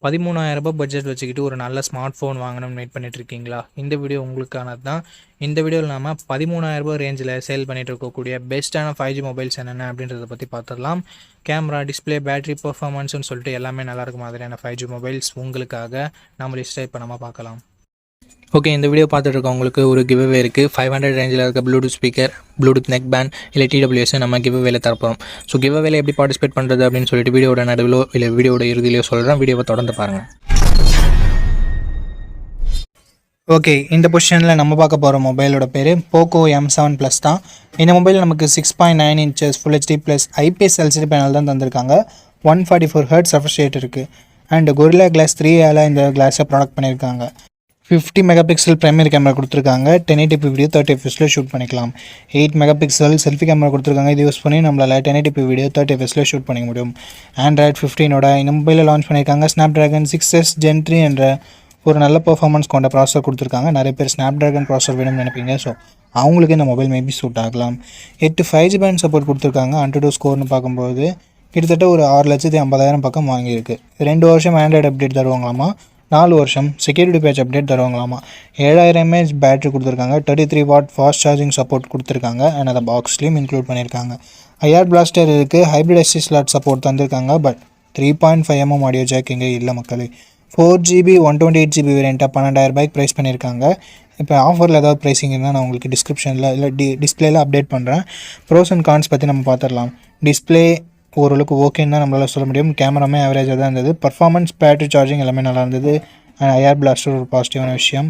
ரூ. 13,000 பட்ஜெட் வச்சுக்கிட்டு ஒரு நல்ல ஸ்மார்ட் ஃபோன் வாங்கணும்னு வெயிட் பண்ணிட்டு இருக்கீங்களா? இந்த வீடியோ உங்களுக்கானது தான். இந்த வீடியோவில் நாம ரூ. 13,000 ரேஞ்சில் சேல் பண்ணிட்டு இருக்கக்கூடிய பெஸ்ட்டான 5G மொபைல்ஸ் என்னென்ன அப்படின்றத பற்றி பார்த்துடலாம். கேமரா, டிஸ்பிளே, பேட்டரி பர்ஃபார்மன்ஸ்னு சொல்லிட்டு எல்லாமே நல்லா இருக்க மாதிரியான 5G மொபைல்ஸ் உங்களுக்காக நம்ம லிஸ்ட்டை இப்போ நம்ம பார்க்கலாம். ஓகே, இந்த வீடியோ பார்த்துட்டு இருக்கவங்களுக்கு ஒரு கிவ்அவே இருக்குது. 500 ரேஞ்சில் இருக்க Bluetooth speaker, Bluetooth neck band இல்லை TWS நம்ம கிவ்அவேல தரப்போம். ஸோ கிவ்அவேல எப்படி பார்ட்டிசிபேட் பண்ணுறது அப்படின்னு சொல்லிட்டு வீடியோட நடுவிலோ இல்லை வீடியோட இறுதியிலோ சொல்கிறேன். வீடியோவை தொடர்ந்து பாருங்கள். ஓகே, இந்த பொசிஷனில் நம்ம பார்க்க போகிற மொபைலோட பேர் போக்கோ M7 Plus தான். இந்த மொபைல் நமக்கு 6.9 inches Full HD plus IPS LCD panel தான் தந்திருக்காங்க. 144 Hz ரெஃப்ரெஷ் ரேட் இருக்குது. அண்ட் Gorilla Glass 3 இந்த கிளாஸை ப்ராடக்ட் பண்ணியிருக்காங்க. 50 மெகாபிக்சல் பிரைமரி கேமரா கொடுத்துருக்காங்க. 1080p வீடியோ 30 fps ஷூட் பண்ணிக்கலாம். 8 மெகாபிக்சல் செல்ஃபி கேமரா கொடுத்துருக்காங்க. இது யூஸ் பண்ணி நம்மளால் 1080p வீடியோ 30 fps ஷூட் பண்ணிக்க முடியும். Android 15 இந்த மொபைலில் லான்ச் பண்ணியிருக்காங்க. Snapdragon 6s Gen 3 என்ற ஒரு நல்ல பர்ஃபார்மன்ஸ் கொண்ட ப்ராசஸர் கொடுத்துருக்காங்க. நிறைய பேர் Snapdragon ப்ராசஸர் வேணும்னு நினைப்பீங்க. ஸோ அவங்களுக்கு இந்த மொபைல் மேபி சூட் ஆகலாம். 8 5G பேண்ட் சப்போர்ட் கொடுத்துருக்காங்க. AnTuTu ஸ்கோர்னு பார்க்கும்போது கிட்டத்தட்ட ஒரு 6,50,000 பக்கம் வாங்கியிருக்கு. 2 வருஷம் ஆண்ட்ராய்டு அப்டேட் தருவாங்களாமா. 4 வருஷம் செக்யூரிட்டி பேட்ச் அப்டேட் தருவாங்களாமா. 7000 mAh பேட்டரி கொடுத்துருக்காங்க. 33 watt ஃபாஸ்ட் சார்ஜிங் சப்போர்ட் கொடுத்துருக்காங்க. அண்ட் அதை பாக்ஸ்லேயும் இன்க்ளூட் பண்ணியிருக்காங்க. IR பிளாஸ்டர் இருக்குது. ஹைப்ரிட் SD ஸ்லாட் சப்போர்ட் தந்திருக்காங்க. பட் 3.5mm ஆடியோ ஜாக் இங்கே இல்லை மக்களே. 4GB 128GB வேரியண்ட்டாக 12,000 ப்ரைஸ் பண்ணியிருக்காங்க. இப்போ ஆஃபரில் ஏதாவது ப்ரைஸிங் இருந்தால் நான் உங்களுக்கு டிஸ்கிரிப்ஷனில் இல்லை டிஸ்பிளேயில் அப்டேட் பண்ணுறேன். ப்ரோஸ் அண்ட் கான்ஸ் பற்றி நம்ம பார்த்துடலாம். டிஸ்பிளே ஓரளவுக்கு ஓகேன்னு தான் நம்மளால் சொல்ல முடியும். கேமராமே ஆவரேஜாக தான் இருந்தது. பர்ஃபார்மன்ஸ், பேட்டரி சார்ஜிங் எல்லாமே நல்லா இருந்தது. அண்ட் IR பிளாஸ்டர் ஒரு பாசிட்டிவான விஷயம்.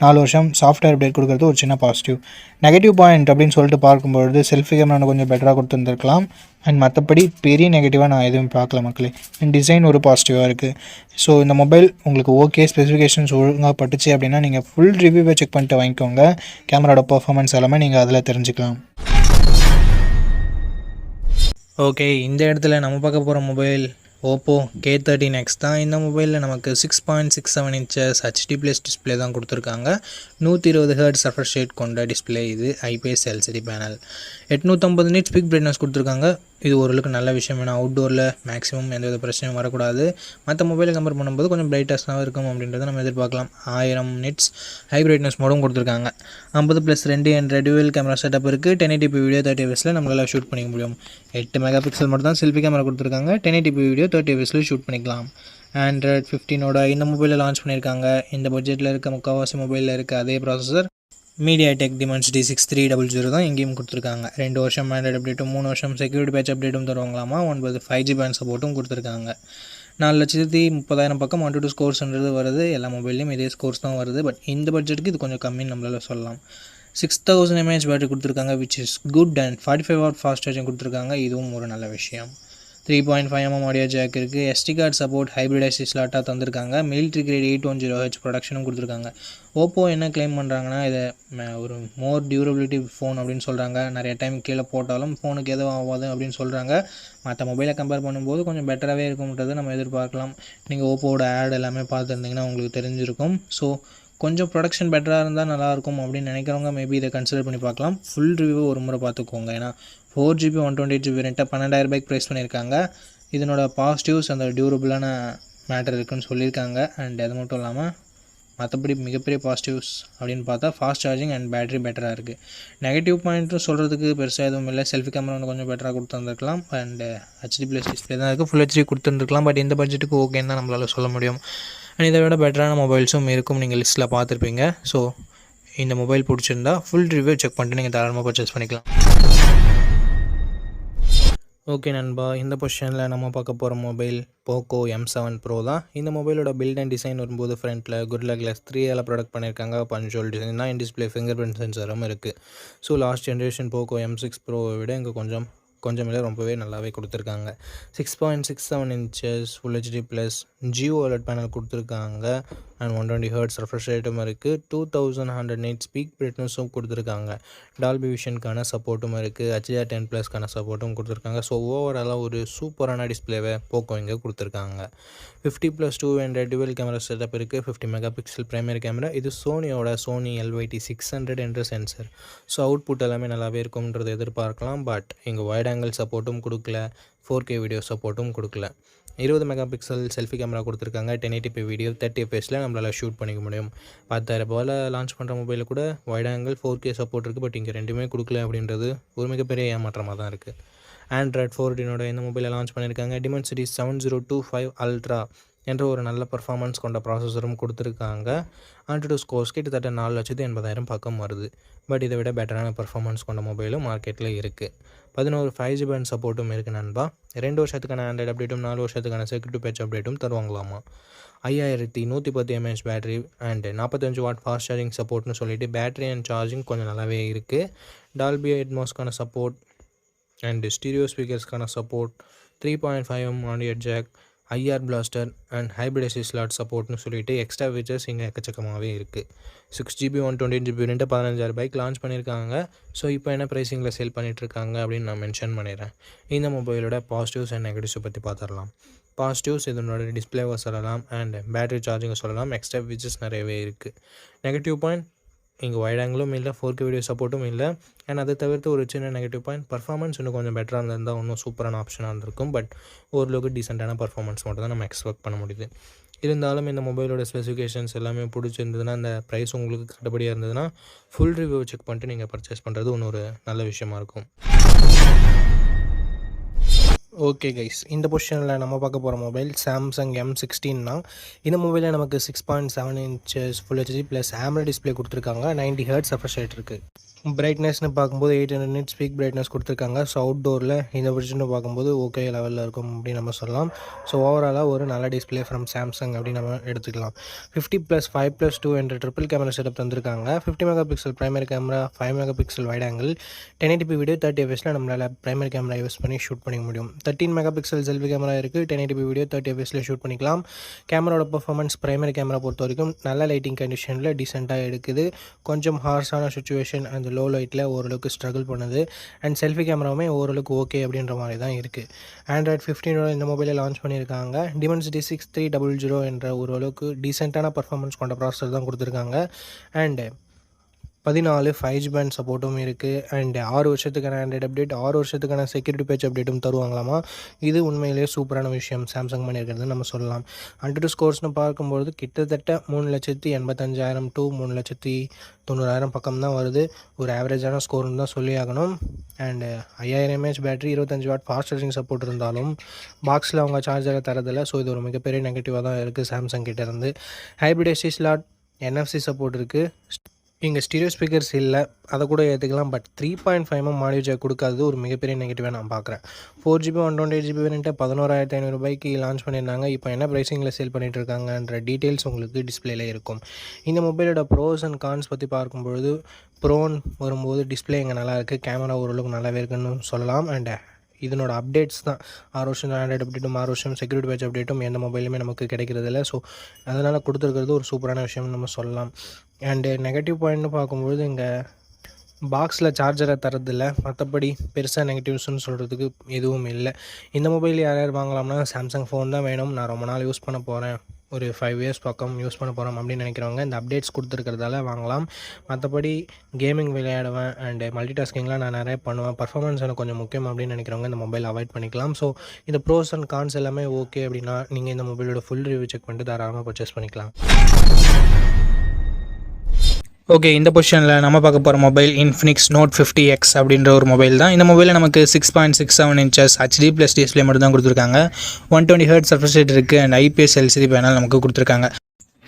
4 வருஷம் சாஃப்ட்வேர் அப்டேட் கொடுக்குறது ஒரு சின்ன பாசிட்டிவ். நெகட்டிவ் பாயிண்ட் அப்படின்னு சொல்லிட்டு பார்க்கும்பொழுது செல்ஃபி கேமரா கொஞ்சம் பெட்டராக கொடுத்துருந்துருக்கலாம். அண்ட் மற்றபடி பெரிய நெகட்டிவாக நான் எதுவும் பார்க்கல மக்களே. அண்ட் டிசைன் ஒரு பாசிட்டிவாக இருக்குது. ஸோ இந்த மொபைல் உங்களுக்கு ஓகே, ஸ்பெசிஃபிகேஷன்ஸ் ஒழுங்காக பட்டுச்சு அப்படின்னா நீங்கள் ஃபுல் ரிவ்யூவை செக் பண்ணிட்டு வாங்கிக்கோங்க. கேமராவோட பர்ஃபார்மன்ஸ் எல்லாமே நீங்கள் அதில் தெரிஞ்சுக்கலாம். ஓகே, இந்த இடத்துல நம்ம பார்க்க போகிற மொபைல் ஓப்போ K13X தான். இந்த மொபைலில் நமக்கு 6.67 inches HD ப்ளஸ் டிஸ்பிளே தான் கொடுத்துருக்காங்க. 120 Hz ரெஃப்ரெஷ் ரேட் கொண்ட டிஸ்பிளே. இது IPS LCD panel. 850 nits peak brightness கொடுத்துருக்காங்க. இது ஓரளவுக்கு நல்ல விஷயம். ஏன்னா அவுட்டோரில் மேக்ஸிமம் எந்தவித பிரச்சனையும் வரக்கூடாது. மற்ற மொபைலை கம்பேர் பண்ணும்போது கொஞ்சம் பிரைட்டஸ்ட்டாக இருக்கும் அப்படின்றத நம்ம எதிர்பார்க்கலாம். 1000 nits ஹை பிரைட்னஸ் மோடும் கொடுத்துருக்காங்க. 50+2 என்ற டியூவல் கேமரா செட்டப் இருக்குது. 1080p வீடியோ 30 fps நம்மளால் ஷூட் பண்ணிக்க முடியும். 8 மெகாபிக்சல் மட்டும் தான் செல்ஃபி கேமரா கொடுத்துருக்காங்க. 1080p வீடியோ 30 fps ஷூட் பண்ணிக்கலாம். Android 15 இந்த மொபைலில் லான்ச் பண்ணியிருக்காங்க. இந்த பட்ஜெட்டில் இருக்க முக்கால்வாசி மொபைலில் இருக்க அதே ப்ராசஸர் MediaTek Dimensity 6300 தான் இங்கேயும் கொடுத்துருக்காங்க. 2 வருஷம் ஆண்ட்ராய்டு அப்டேட்டும் 3 வருஷம் செக்யூரிட்டி பேட்ச் அப்டேட்டும் தருவாங்களாமா. 9 5G பேண்ட் சப்போர்ட்டும் கொடுத்துருக்காங்க. 4,30,000 பக்கம் AnTuTu ஸ்கோர்ஸ்ன்றது வருது. எல்லா மொபைல்லையும் இதே ஸ்கோர்ஸ் தான் வருது. பட் இந்த பட்ஜெட்டுக்கு இது கொஞ்சம் கம்மின்னு நம்மளால் சொல்லலாம். 6000 mAh பேட்டரி கொடுத்துருக்காங்க, which is good. And 45 watt fast charging கொடுத்துருக்காங்க. இதுவும் ஒரு நல்ல விஷயம். 3.5mm ஆடியோ ஜாக் இருக்குது. SD card support hybrid SD ஸ்லாட்டாக தந்திருக்காங்க. மிலிட்ரி கிரேட் 810H ப்ரொடக்ஷனும் கொடுத்துருக்காங்க. ஓப்போ என்ன கிளைம் பண்ணுறாங்கன்னா, இதை ஒரு மோர் டியூரபிலிட்டி ஃபோன் அப்படின்னு சொல்கிறாங்க. நிறைய டைம் கீழே போட்டாலும் ஃபோனுக்கு எதுவும் ஆகாது அப்படின்னு சொல்கிறாங்க. மற்ற மொபைலை கம்பேர் பண்ணும்போது கொஞ்சம் பெட்டராகவே இருக்கும்ன்றது நம்ம எதிர்பார்க்கலாம். நீங்கள் ஓப்போவோட ஆட் எல்லாமே பார்த்துருந்தீங்கன்னா உங்களுக்கு தெரிஞ்சிருக்கும். ஸோ கொஞ்சம் ப்ரொடக்ஷன் பெட்டராக இருந்தால் நல்லாயிருக்கும் அப்படின்னு நினைக்கிறவங்க மேபி இதை கன்சிடர் பண்ணி பார்க்கலாம். ஃபுல் ரிவ்யூ ஒரு முறை பார்த்துக்கோங்க. ஏன்னா 4GB 128GB வேரியண்ட்டாக 12,000 ப்ரைஸ் பண்ணியிருக்காங்க. இதனோட பாசிட்டிவ்ஸ் அந்த டியூரபிளான மேட்டர் இருக்குன்னு சொல்லியிருக்காங்க. அண்ட் அது மட்டும் இல்லாமல் மற்றபடி மிகப்பெரிய பாசிட்டிவ்ஸ் அப்படின்னு பார்த்தா ஃபாஸ்ட் சார்ஜிங் அண்ட் பேட்டரி பெட்டராக இருக்குது. நெகட்டிவ் பாயிண்ட்டும் சொல்கிறதுக்கு பெருசாக எதுவும் இல்லை. செல்ஃபி கேமரா வந்து கொஞ்சம் பெட்டராக கொடுத்துருந்துருக்கலாம். அண்ட் HD ப்ளஸ் டிஸ்பிளே தான் இருக்குது. Full HD கொடுத்துருந்துருக்கலாம். பட் இந்த பட்ஜெட்டுக்கு ஓகேன்னு தான் நம்மளால் சொல்ல முடியும். அண்ட் இதை விட பெட்டரான மொபைல்ஸும் இருக்கும். நீங்கள் லிஸ்ட்டில் பார்த்துருப்பீங்க. ஸோ இந்த மொபைல் பிடிச்சிருந்தா ஃபுல் ரிவ்யூ செக் பண்ணிட்டு நீங்கள் தாராளமாக பர்ச்சேஸ் பண்ணிக்கலாம். ஓகே நண்பா, இந்த பொசிஷனில் நம்ம பார்க்க போகிற மொபைல் போக்கோ M7 Pro தான். இந்த மொபைலோட பில்ட் அண்ட் டிசைன் வரும்போது ஃப்ரண்ட்டில் Gorilla Glass 3 ப்ராடக்ட் பண்ணியிருக்காங்க. பஞ்சுவல் டிசைன் தான். இன் டிஸ்பிளே ஃபிங்கர் பிரிண்ட் சென்சரும் இருக்குது. So last generation Poco M6 Pro-வை விட இங்கே கொஞ்சம் இல்லை ரொம்பவே நல்லாவே கொடுத்துருக்காங்க. 6.67 inches Full HD plus OLED panel கொடுத்துருக்காங்க. அண்ட் 120 Hz ரெஃப்ரெஷ் ரேட்டும் இருக்குது. 2100 nits பீக் பிரைட்னஸும் கொடுத்துருக்காங்க. டால்பி விஷனுக்கான சப்போர்ட்டும் இருக்குது. HDR10+க்கான சப்போர்ட்டும் கொடுத்துருக்காங்க. ஸோ ஓவராலாக ஒரு சூப்பரான டிஸ்பிளேவை போக்கோ இங்கே கொடுத்துருக்காங்க. 50+2 என்ற டுவெல் கேமரா செட்டப் இருக்குது. 50 மெகாபிக்சல் பிரைமரி கேமரா. இது சோனியோட சோனி LYT 600 என்ற சென்சர். ஸோ அவுட்புட் எல்லாமே நல்லாவே இருக்கும்ன்றது எதிர்பார்க்கலாம். பட் இங்கே வைட் ஆங்கிள் சப்போர்ட்டும் கொடுக்கல. 4K வீடியோ சப்போர்ட்டும் கொடுக்கல. 20 மெகா பிக்சல் செல்ஃபி கேமரா கொடுத்துருக்காங்க. 1080p வீடியோ 30 fps நம்மளால் ஷூட் பண்ணிக்க முடியும். 10,000 ரூபாயில் லான்ச் பண்ணுற மொபைலில் கூட வைட் ஆங்கிள் 4K சப்போர்ட் இருக்குது. பட் இங்கே ரெண்டுமே கொடுக்கல அப்படின்றது ஒரு மிகப்பெரிய ஏமாற்றமாக தான் இருக்குது. ஆண்ட்ராய்ட் 14 இந்த மொபைலை லான்ச் பண்ணியிருக்காங்க. Dimensity 7025 Ultra என்ற ஒரு நல்ல பர்ஃபார்மன்ஸ் கொண்ட ப்ராசஸரும் கொடுத்துருக்காங்க. AnTuTu ஸ்கோர்ஸ் கிட்டத்தட்ட 4,80,000 பக்கம் வருது. பட் இதை விட பெட்டரான பர்ஃபார்மன்ஸ் கொண்ட மொபைலும் மார்க்கெட்டில் இருக்குது. 11 5G பேண்ட் சப்போர்ட்டும் இருக்குது நண்பா. 2 வருஷத்துக்கான ஆண்ட்ராய்டு அப்டேட்டும் 4 வருஷத்துக்கான செக்யூரிட்டி பேட்ச் அப்டேட்டும் தருவாங்களாமா. 5110 mAh battery and 45 watt fast charging சப்போர்ட்னு சொல்லிட்டு பேட்டரி அண்ட் சார்ஜிங் கொஞ்சம் நல்லாவே இருக்குது. டால்பி அட்மாஸ்க்கான சப்போர்ட் அண்ட் ஸ்டீரியோ ஸ்பீக்கர்ஸ்க்கான support, 3.5mm audio jack, IR blaster and hybrid SD slot சப்போர்ட்னு சொல்லிட்டு எக்ஸ்ட்ரா ஃபீச்சர்ஸ் இங்கே எக்கச்சக்கமாகவே இருக்குது. 6GB 128GB ரெண்டு 15,000 ரூபாய்க்கு லான்ச் பண்ணியிருக்காங்க. ஸோ இப்போ என்ன ப்ரைஸிங்கில் சேல் பண்ணிகிட்ருக்காங்க அப்படின்னு நான் மென்ஷன் பண்ணிடுறேன். இந்த மொபைலோட பாசிட்டிவ்ஸ் அண்ட் நெகட்டிவ்ஸை பற்றி பார்த்துடலாம். பாசிட்டிவ்ஸ் இதனோட டிஸ்பிளேவை சொல்லலாம் அண்ட் பேட்டரி சார்ஜிங்கை சொல்லலாம். எக்ஸ்ட்ரா ஃபீச்சர்ஸ் நிறையவே இருக்குது. நெகட்டிவ் பாயிண்ட், இங்கே வைட் ஆங்கிளும் இல்லை, 4K வீடியோ சப்போர்ட்டும் இல்லை. அண்ட் அதை தவிர்த்து ஒரு சின்ன நெகட்டிவ் பாயிண்ட், பர்ஃபார்மன்ஸ் இன்னும் கொஞ்சம் பெட்டராக இருந்திருந்தால் இன்னும் சூப்பரான ஆப்ஷனாக இருந்திருக்கும். பட் ஓரளவுக்கு டீசெண்டான பர்ஃபார்மன்ஸ் மட்டும் தான் நம்ம எக்ஸ்பெக்ட் பண்ண முடியுது. இருந்தாலும் இந்த மொபைலோட ஸ்பெசிஃபிகேஷன்ஸ் எல்லாமே பிடிச்சிருந்ததுன்னா, அந்த ப்ரைஸ் உங்களுக்கு கட்டுப்படியாக இருந்ததுன்னா ஃபுல் ரிவ்யூ செக் பண்ணிட்டு நீங்கள் பர்ச்சேஸ் பண்ணுறது இன்னொரு நல்ல விஷயமா இருக்கும். ஓகே கைஸ், இந்த பொசிஷனில் நம்ம பார்க்க போகிற மொபைல் சாம்சங் M16 தான். இந்த மொபைலில் நமக்கு 6.7 inches full HD plus AMOLED display கொடுத்துருக்காங்க. 90 Hz ரெஃப்ரெஷ் ரேட் இருக்குது. பிரைட்னஸ்னு பார்க்கும்போது 800 nits பீக் பிரைட்னஸ் கொடுத்துருக்காங்க. ஸோ அவுட்டோரில் இந்த பொசிஷனை பார்க்கும்போது ஓகே லெவலில் இருக்கும் அப்படின்னு நம்ம சொல்லலாம். ஸோ ஓவராலாக ஒரு நல்ல டிஸ்பிளே ஃப்ரம் சாம்சங் அப்படின்னு நம்ம எடுத்துக்கலாம். 50+5+2 என்ற ட்ரிபிள் கேமரா செட்டப் தந்திருக்காங்க. 50 mega pixel primary camera, 5 mega pixel wide angle, 1080p video 30 fps நம்மளால் ப்ரைமரி கேமரா யூஸ் பண்ணி ஷூட் பண்ணிக்க முடியும். 13 மெகா பிக்சல் செல்ஃபி கேமரா இருக்குது. 1080p வீடியோ 30 fps ஷூட் பண்ணிக்கலாம். கேமராவோட பர்ஃபார்மன்ஸ் ப்ரைமரி கேமரா பொறுத்த வரைக்கும் நல்ல லைட்டிங் கண்டிஷனில் டீசெண்டாக எடுக்குது. கொஞ்சம் ஹார்ஸான சுச்சுவேஷன் அந்த லோ லைட்டில் ஓரளவுக்கு ஸ்ட்ரகிள் பண்ணுது. அண்ட் செல்ஃபி கேமராவுமே ஓரளவுக்கு ஓகே அப்படின்ற மாதிரி தான் இருக்குது. ஆண்ட்ராய்ட் 15 இந்த மொபைலை லான்ச் பண்ணியிருக்காங்க. Dimensity 6300 என்ற ஓரளவுக்கு டீசெண்டான பர்ஃபார்மன்ஸ் கொண்ட ப்ராசஸர் தான் கொடுத்துருக்காங்க. அண்டு 14 5G பேண்ட் சப்போர்ட்டும் இருக்குது. அண்ட் 6 வருஷத்துக்கான ஆண்ட்ராய்டு அப்டேட், 6 வருஷத்துக்கான செக்யூரிட்டி பேட்ச் அப்டேட்டும் தருவாங்களாமா. இது உண்மையிலேயே சூப்பரான விஷயம் சாம்சங் பண்ணியிருக்கிறது நம்ம சொல்லலாம். AnTuTu ஸ்கோர்ஸ்னு பார்க்கும்போது கிட்டத்தட்ட 3,85,000 to 3,90,000 பக்கம் தான் வருது. ஒரு ஆவரேஜான ஸ்கோர்னு தான் சொல்லி ஆகணும். And 5000 mAh battery, 25 what fast charging support இருந்தாலும் பாக்ஸில் அவங்க சார்ஜரை தரதில்லை. ஸோ இது ஒரு மிகப்பெரிய நெகட்டிவாக தான் இருக்குது சாம்சங் கிட்டேருந்து. Hybrid SD slot, NFC support இருக்குது. இங்கே ஸ்டீரியோ ஸ்பீக்கர்ஸ் இல்லை, அதை கூட ஏற்றுக்கலாம். பட் 3.5mm ஆடியோ ஜாக் கொடுக்காதது ஒரு மிகப்பெரிய நெகட்டிவாக நான் பார்க்குறேன். 4GB 128GB வேரியண்ட்டை 11,500 ரூபாய்க்கு லான்ச் பண்ணியிருந்தாங்க. இப்போ என்ன ப்ரைஸிங்கில் சேல் பண்ணிகிட்டு இருக்காங்கன்ற டீட்டெயில்ஸ் உங்களுக்கு டிஸ்பிளேல இருக்கும். இந்த மொபைலோட ப்ரோஸ் அண்ட் கான்ஸ் பற்றி பார்க்கும்பொழுது, ப்ரோன்னு வரும்போது டிஸ்பிளே இங்கே நல்லா இருக்குது, கேமரா ஓரளவுக்கு நல்லாவே இருக்குன்னு சொல்லலாம். அண்ட் இதனோட அப்டேட்ஸ் தான் 6 வருஷம் ஆண்ட்ராய்டு அப்டேட்டும் 6 வருஷம் செக்யூரிட்டி பேட்ச் அப்டேட்டும் எந்த மொபைலுமே நமக்கு கிடைக்கிறது இல்லை. ஸோ அதனால் கொடுத்துருக்கிறது ஒரு சூப்பரான விஷயம்னு நம்ம சொல்லலாம். அண்டு நெகட்டிவ் பாயிண்ட்னு பார்க்கும்பொழுது இங்கே பாக்ஸில் சார்ஜரை தரதில்லை. மற்றபடி பெருசாக நெகட்டிவ்ஸ்னு சொல்கிறதுக்கு எதுவும் இல்லை. இந்த மொபைல் யார் வாங்கலாம்னா சாம்சங் ஃபோன் தான் வேணும், நான் ரொம்ப நாள் யூஸ் பண்ண போகிறேன், ஒரு 5 years பக்கம் யூஸ் பண்ண போகிறோம் அப்படின்னு நினைக்கிறவங்க இந்த அப்டேட்ஸ் கொடுத்துருக்கிறதால வாங்கலாம். மற்றபடி கேமிங் விளையாடுவேன் அண்டு மல்டி டாஸ்கிங்லாம் நான் நிறைய பண்ணுவேன், பர்ஃபார்மன்ஸ் எனக்கு கொஞ்சம் முக்கியம் அப்படின்னு நினைக்கிறவங்க இந்த மொபைல் அவாய்ட் பண்ணிக்கலாம். ஸோ இந்த ப்ரோஸ் அண்ட் கான்ஸ் எல்லாமே ஓகே அப்படின்னா நீங்கள் இந்த மொபைலோட ஃபுல் ரிவ்யூ செக் பண்ணிட்டு தாராளமாக பர்ச்சேஸ் பண்ணிக்கலாம். ஓகே, இந்த பொசிஷனில் நம்ம பார்க்க போகிற மொபைல் Infinix Note 50X அப்படின்ற ஒரு மொபைல் தான். இந்த மொபைலில் நமக்கு 6.67 inches HD ப்ளஸ் டிஸ்பிளே மட்டும் தான் கொடுத்துருக்காங்க. 120 Hz ரெஃப்ரெஷ் ரேட் இருக்குது அண்ட் IPS LCD பேனல் நமக்கு கொடுத்துருக்காங்க.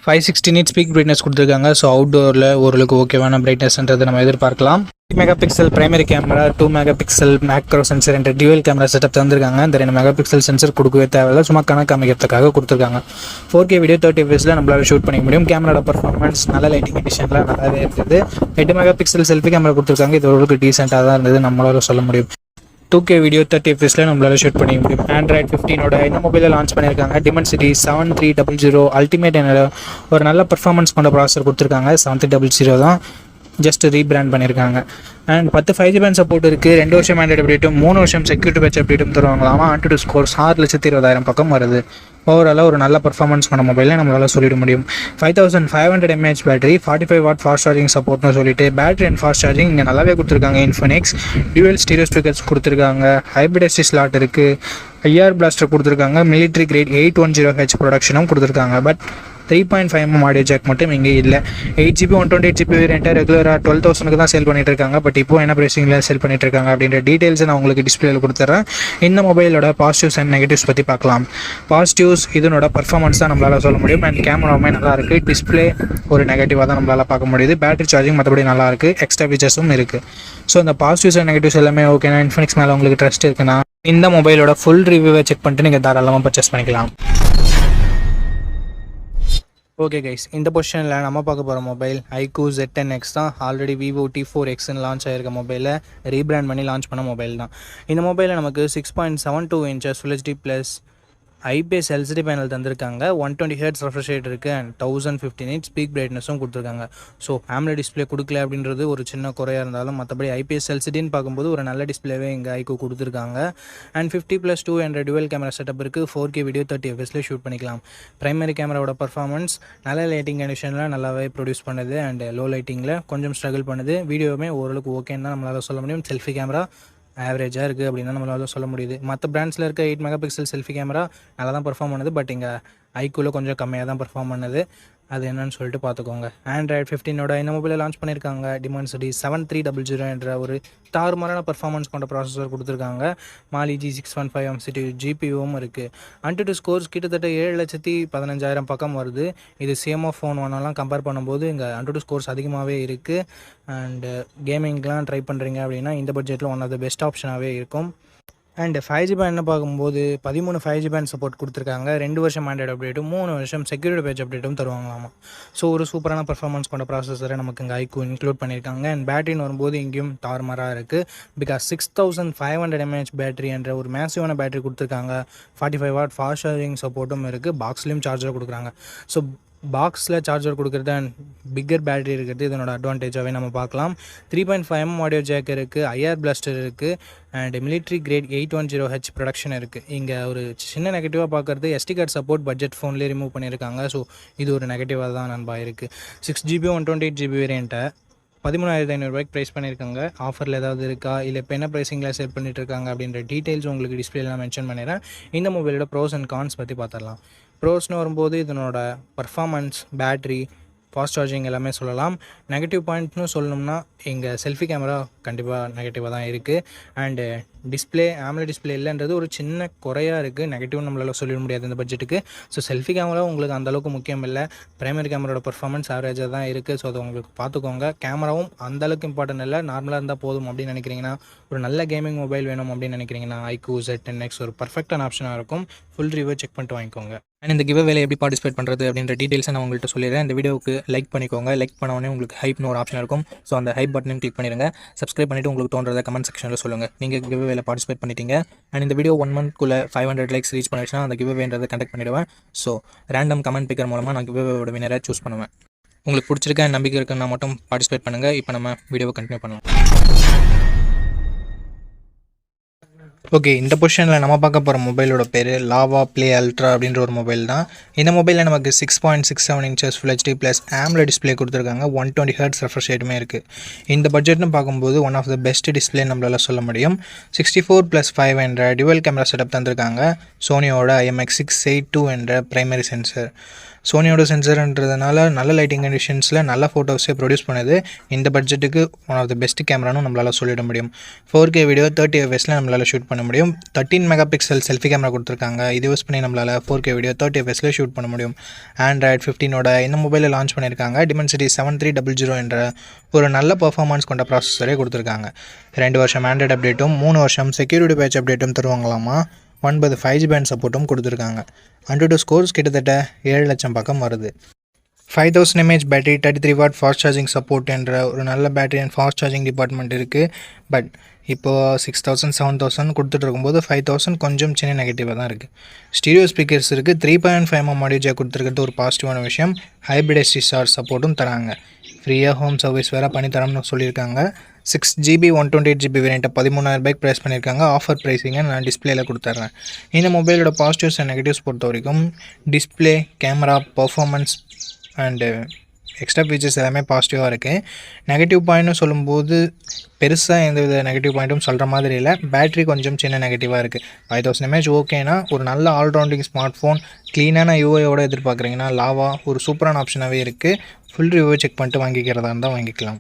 560 nits பீக் பிரைட்னஸ் கொடுத்துருக்காங்க. ஸோ அவுட்டோரில் ஓரளவுக்கு ஓகேவான பிரைட்னஸ்ன்றதை நம்ம எதிர்பார்க்கலாம். 3 mega pixel primary camera, 2 mega pixel macro sensor என்ற டியூவல் கேமரா செட்டப் தந்திருக்காங்க. இந்த 2 மெகா பிக்சல் சென்சர் கொடுக்கவே தேவையில்லை, சும்மா கணக்கு அமைக்கிறதுக்காக கொடுத்துருக்காங்க. 4K வீடியோ 30 fps நம்மளால் ஷூட் பண்ணிக்க முடியும். கேமராட பர்ஃபார்மன்ஸ் நல்ல லைட்டிங் கண்டிஷனில் நல்லாவே இருக்குது. 8 மெகா பிக்சல் செல்ஃபி கேமரா கொடுத்துருக்காங்க. இது ஓரளவுக்கு டீசெண்டாக தான் இருந்தது நம்மளால சொல்ல முடியும். 2K வீடியோ 30 fps நம்மளால் ஷூட் பண்ணிக்க முடியும். ஆண்ட்ராய்ட் 15 இந்த மொபைலில் லான்ச் பண்ணியிருக்காங்க. Dimensity 7300 அல்டிமேட் என்ற ஒரு நல்ல பர்ஃபார்மன்ஸ் கொண்ட ப்ராசஸர் கொடுத்துருக்காங்க. 7300 தான், ஜஸ்ட் ரீபிராண்ட் பண்ணியிருக்காங்க. அண்ட் 10 5G பேண்ட் சப்போர்ட் இருக்குது. 2 வருஷம் ஆண்ட்ராய்டு அப்டேட்டும் 3 வருஷம் செக்யூரிட்டி பேட்ச் அப்டேட்டும் தருவாங்களாமா. AnTuTu ஸ்கோர்ஸ் 6,20,000 பக்கம் வருது. ஓவராலாக ஒரு நல்ல பர்ஃபார்மன்ஸ் பண்ண மொபைலில் நம்மளால் சொல்லிட முடியும். 5500 mAh battery, 45 watt fast charging சப்போர்ட்னு சொல்லிட்டு பேட்டரி அண்ட் ஃபாஸ்ட் சார்ஜிங் இங்கே நல்லாவே கொடுத்துருக்காங்க. இன்ஃபினிக்ஸ் டியூவல் ஸ்டீரியோ ஸ்பீக்கர்ஸ் கொடுத்துருக்காங்க, ஹைப்ரிட் எஸ்டி ஸ்லாட் இருக்குது, ஐஆர் பிளாஸ்டர் கொடுத்துருக்காங்க, மிலிட்ரி கிரேட் 810H ப்ரொடக்ஷனும் கொடுத்துருக்காங்க. பட் 3.5mm ஆடியோ ஜாக் மட்டும் இங்கே இல்லை. 8GB 128GB வேரியண்ட்டை ரெகுலராக 12,000 தான் சேல் பண்ணிட்டு இருக்காங்க. பட் இப்போ என்ன ப்ரைஸிங்கில் சேல் பண்ணிட்டு இருக்காங்க அப்படின்ற டீட்டெயில்ஸை நான் உங்களுக்கு டிஸ்பிளேல கொடுத்துட்றேன். இந்த மொபைலோட பாசிட்டிவ்ஸ் அண்ட் நெகட்டிவ்ஸ் பற்றி பார்க்கலாம். பாசிட்டிவ்ஸ் இதனோட பர்ஃபார்மன்ஸ் தான் நம்மளால் சொல்ல முடியும். அண்ட் கேமராவுமே நல்லாயிருக்கு. டிஸ்பிளே ஒரு நெகட்டிவாக தான் நம்மளால் பார்க்க முடியுது. பேட்டரி சார்ஜிங் மற்றபடி நல்லாயிருக்கு. எக்ஸ்ட்ரா ஃபீச்சர்ஸும் இருக்குது. ஸோ இந்த பாசிட்டிவ்ஸ் அண்ட் நெகட்டிவ்ஸ் எல்லாமே ஓகேனா, இன்ஃபினிக்ஸ் மேலே உங்களுக்கு ட்ரஸ்ட் இருக்குன்னா இந்த மொபைலோட ஃபுல் ரிவ்யூவை செக் பண்ணிட்டு நீங்கள் தாராளமாக பர்ச்சேஸ் பண்ணிக்கலாம். ஓகே கைஸ், இந்த பொசிஷனில் நம்ம பார்க்க போகிற மொபைல் iQOO Z10X தான். ஆல்ரெடி விவோ T4Xன்னு லான்ச் ஆகிருக்க மொபைலை ரீபிராண்ட் பண்ணி லான்ச் பண்ண மொபைல் தான். இந்த மொபைலில் நமக்கு 6.72 inches Full HD plus IPS LCD panel தந்திருக்காங்க. 120Hz ரெஃப்ரெஷ் ரேட் இருக்குது அண்ட் 1050 nits பீக் பிரைட்னஸும் கொடுத்துருக்காங்க. ஸோ AMOLED டிஸ்பிளே கொடுக்கல அப்படின்றது ஒரு சின்ன குறையாக இருந்தாலும் மற்றபடி ஐபிஎஸ் எல்சிடின்னு பார்க்கும்போது ஒரு நல்ல டிஸ்பிளேவே இங்கே iQOO கொடுத்துருக்காங்க. அண்ட் 50+2 என்ற டுவல் கேமரா செட்டப் இருக்குது. 4K வீடியோ 30fps ஷூட் பண்ணிக்கலாம். பிரைமரி கேமராவோட பர்ஃபார்மன்ஸ் நல்ல லைட்டிங் கண்டிஷனில் நல்லாவே ப்ரொடியூஸ் பண்ணுது அண்ட் லோ லைட்டிங்கில் கொஞ்சம் ஸ்ட்ரகிள் பண்ணுது. வீடியோவுமே ஓரளவுக்கு ஓகேன்னு தான் நம்மளால் சொல்ல முடியும். செல்ஃபி கேமரா ஆவரேஜாக இருக்குது அப்படின்னு தான் நம்மளால் சொல்ல முடியுது. மற்ற பிராண்ட்ஸில் இருக்க 8 MP செல்ஃபி கேமரா நல்லா தான் பர்ஃபார்ம் பண்ணுது. பட் இங்கே iQOOல கொஞ்சம் கம்மியாக தான் பர்ஃபார்ம் பண்ணுது. அது என்னன்னு சொல்லிட்டு பார்த்துக்கோங்க. Android 15ஓட இந்த மொபைலை லான்ச் பண்ணியிருக்காங்க. Dimensity 7300 என்ற ஒரு தாறுமாறான பர்ஃபார்மன்ஸ் கொண்ட ப்ராசஸர் கொடுத்துருக்காங்க. Mali G615 CPU GPUவும் இருக்குது. AnTuTu ஸ்கோர்ஸ் கிட்டத்தட்ட 7,15,000 பக்கம் வருது. இது CMO ஃபோன் ஒன்றெல்லாம் கம்பேர் பண்ணும்போது இங்கே AnTuTu ஸ்கோர்ஸ் அதிகமாகவே இருக்குது. அண்டு கேமிங்லாம் ட்ரை பண்ணுறீங்க அப்படின்னா இந்த பட்ஜெட்டில் ஒன் ஆஃப் த பெஸ்ட் ஆப்ஷனாகவே இருக்கும். அண்ட் 5G பேண்ட் பார்க்கும்போது 13 5G பேண்ட் சப்போர்ட் கொடுத்துருக்காங்க. 2 வருஷம் ஆண்ட்ராய்டு அப்டேட்டும் 3 வருஷம் செக்யூரிட்டி பேட்ச் அப்டேட்டும் தருவாங்களாமா. ஸோ ஒரு சூப்பரான பர்ஃபார்மன்ஸ் கொண்ட ப்ராசஸரை நமக்கு இங்கே iQOO இன்க்ளூட் பண்ணியிருக்காங்க. அண்ட் பேட்டரின்னு வரும்போது இங்கேயும் தாறுமாறாக இருக்குது. பிகாஸ் 6500 mAh பேட்டரி என்ற ஒரு மேசிவான பேட்டரி கொடுத்துருக்காங்க. 45 வாட் ஃபாஸ்ட் சார்ஜிங் சப்போர்ட்டும் இருக்குது. பாக்ஸ்லேயும் சார்ஜர் கொடுக்குறாங்க. ஸோ பாக்ஸில் சார்ஜர் கொடுக்குறது அண்ட் பிக்கர் பேட்டரி இருக்கிறது இதனோட அட்வான்டேஜாகவே நம்ம பார்க்கலாம். 3.5mm ஆடியோ ஜாக் இருக்குது, ஐஆர் பிளாஸ்டர் இருக்குது and military grade 810H production இருக்குது. இங்கே ஒரு சின்ன நெகட்டிவாக பார்க்குறது SD கார்டு சப்போர்ட் பட்ஜெட் ஃபோன்லேயே ரிமூவ் பண்ணியிருக்காங்க. ஸோ இது ஒரு நெகட்டிவாக தான் நண்பா இருக்குது. 6GB 128GB வேரியண்ட்டை 13,500 ப்ரைஸ் பண்ணியிருக்காங்க. ஆஃபரில் ஏதாவது இருக்கா இல்லை இப்போ என்ன ப்ரைஸிங்கில் செல் பண்ணிட்டு இருக்காங்க அப்படின்ற டீட்டெயில்ஸ் உங்களுக்கு டிஸ்பிளேல நான் மென்ஷன் பண்ணிடுறேன். இந்த மொபைலோட ப்ரோஸ் அண்ட் கான்ஸ் பற்றி பார்த்துடலாம். ப்ரோஸ்னு வரும்போது இதனோட பர்ஃபார்மன்ஸ், பேட்ரி, ஃபாஸ்ட் சார்ஜிங் எல்லாமே சொல்லலாம். நெகட்டிவ் பாயிண்ட்னு சொல்லணும்னா இங்கே செல்ஃபி கேமரா கண்டிப்பாக நெகட்டிவாக தான் இருக்குது. அண்டு டிஸ்பிளே AMOLED டிஸ்பிளே இல்லைன்றது ஒரு சின்ன குறையாக இருக்குது. நெகட்டிவ் நம்மளால் சொல்லிட முடியாது இந்த பட்ஜெட்டுக்கு. ஸோ செல்ஃபி கேமரா உங்களுக்கு அந்தளவுக்கு முக்கியம் இல்லை. பிரைமரி கேமராவோட பர்ஃபார்மன்ஸ் ஆவரேஜாக தான் இருக்குது. ஸோ அதை உங்களுக்கு பார்த்துக்கோங்க. கேமராவும் அந்தளவுக்கு இம்பார்ட்டன்ட் இல்லை, நார்மலாக இருந்தால் போதும் அப்படின்னு நினைக்கிறீங்கன்னா, ஒரு நல்ல கேமிங் மொபைல் வேணும் அப்படின்னு நினைக்கிறீங்கன்னா iQOO Z10X ஒரு பர்ஃபெக்டான ஆப்ஷனாக இருக்கும். ஃபுல் ரிவ்யூ செக் பண்ணிட்டு வாங்கிக்கோங்க. அண்ட் இந்த கிவ் வேலை எப்படி பார்ட்டிசிபேட் பண்ணுறது அப்படின்ற டீட்டெயில்ஸை நான் உங்கள்கிட்ட சொல்லிடுறேன். இந்த வீடியோவுக்கு லைக் பண்ணிக்கோங்க. லைக் பண்ணோடனே உங்களுக்கு ஹைப்னு ஒரு ஆப்ஷன் இருக்கும். ஸோ அந்த ஹைப் பட்டனையும் கிளிக் பண்ணிடுங்க. சப்ஸ்கிரைப் பண்ணிவிட்டு உங்களுக்கு தோன்றதை கமெண்ட் செக்ஷனில் சொல்லுங்கள். நீங்கள் கிவ் வேலை பார்ட்டிசிபேட் பண்ணிட்டீங்க. அண்ட் இந்த வீடியோ 1 monthக்குள்ளே 500 லைக்ஸ் ரீச் பண்ணிடுச்சுன்னா அந்த கிவ் வேன்றதை கண்டக்ட் பண்ணிவிடுவேன். ஸோ ரேண்டம் கமெண்ட் பிக்கர் மூலமாக நான் கிவ் வேவோட வினரை சூஸ் பண்ணுவேன். உங்களுக்கு பிடிச்சிருக்க நம்பிக்கை இருக்குன்னா மட்டும் பார்ட்டிசிபேட் பண்ணுங்கள். இப்போ நம்ம வீடியோவை கண்டினியூ பண்ணுவோம். ஓகே, இந்த பொசிஷனில் நம்ம பார்க்க போகிற மொபைலோட பேர் லாவா ப்ளே அல்ட்ரா அப்படின்ற ஒரு மொபைல் தான். இந்த மொபைலில் நமக்கு 6.67 inches Full HD plus AMOLED display கொடுத்துருக்காங்க. 120Hz ரெஃப்ரெஷ் ரேட்டுமே இருக்குது. இந்த பட்ஜெட்னு பார்க்கும்போது one of the best display நம்மளால் சொல்ல முடியும். 64+5 என்ற டுவல் கேமரா செட்டப் தந்திருக்காங்க. சோனியோட IMX682 என்ற பிரைமரி சென்சர். சோனியோட சென்சர்ன்றதுனால நல்ல லைட்டிங் கண்டிஷன்ஸில் நல்ல ஃபோட்டோஸே ப்ரொடியூஸ் பண்ணுது. இந்த பட்ஜெட்டுக்கு ஒன் ஆஃப் த பெஸ்ட் கேமரானு நம்மளால் சொல்லிட முடியும். 4K வீடியோ 30fps நம்மளால் ஷூட் பண்ண முடியும். 13 MP செல்ஃபி கேமரா கொடுத்துருக்காங்க. இது யூஸ் பண்ணி நம்மளால் 4K வீடியோ 30fps ஷூட் பண்ண முடியும். Android 15ஓட இந்த மொபைலை லான்ச் பண்ணியிருக்காங்க. Dimensity 7300 என்ற ஒரு நல்ல பர்ஃபார்மன்ஸ் கொண்ட ப்ராசஸரே கொடுத்துருக்காங்க. 2 வருஷம் ஆண்ட்ராய்டு அப்டேட்டும் 3 வருஷம் செக்யூரிட்டி பேட்ச் அப்டேட்டும் தருவாங்களாமா. 9 5G பேண்ட் சப்போர்ட்டும் கொடுத்துருக்காங்க. AnTuTu ஸ்கோர்ஸ் கிட்டத்தட்ட 7 லட்சம் பக்கம் வருது. 5000 mAh battery, 33 what fast charging support என்ற ஒரு நல்ல battery and fast charging department இருக்குது. பட் இப்போது 6000 7000 கொடுத்துட்டு இருக்கும்போது 5000 கொஞ்சம் சின்ன நெகட்டிவாக தான் இருக்குது. ஸ்டீரியோ ஸ்பீக்கர்ஸ் இருக்குது. 3.5mm ஆடியோ ஜாக் கொடுத்துருக்கிறது ஒரு பாசிட்டிவான விஷயம். ஹைப்ரிட் எஸ்டி ஸ்டார் சப்போர்ட்டும் தராங்க. ஃப்ரீயாக ஹோம் சர்வீஸ் வேறு பண்ணி தரோம்னு சொல்லியிருக்காங்க. 6GB 128GB வேரியண்ட்டை 13,000 ரூபாய்க்கு ப்ரைஸ் பண்ணியிருக்காங்க. ஆஃபர் ப்ரைஸிங்கை நான் டிஸ்பிளேயில் கொடுத்துட்றேன். இந்த மொபைலோட பாசிட்டிவ்ஸ் அண்ட் நெகட்டிவ்ஸ் பொறுத்த வரைக்கும் display, camera, performance and extra features எல்லாமே பாசிட்டிவாக இருக்குது. நெகட்டிவ் பாயிண்ட்னு சொல்லும்போது பெருசாக எந்த வித நெகட்டிவ் பாயிண்ட்டும் சொல்கிற மாதிரி இல்லை. பேட்ரி கொஞ்சம் சின்ன நெகட்டிவாக இருக்குது. 5000 mAh ஓகேனா ஒரு நல்ல ஆல்ரவுண்டிங் ஸ்மார்ட் ஃபோன் க்ளீனான யூஐயோட எதிர்பார்க்குறீங்கன்னா லாவா ஒரு சூப்பரான ஆப்ஷனாகவே இருக்குது. ஃபுல் ரிவ்யூ செக் பண்ணிட்டு வாங்கிக்கிறதா இருந்தால் வாங்கிக்கலாம்.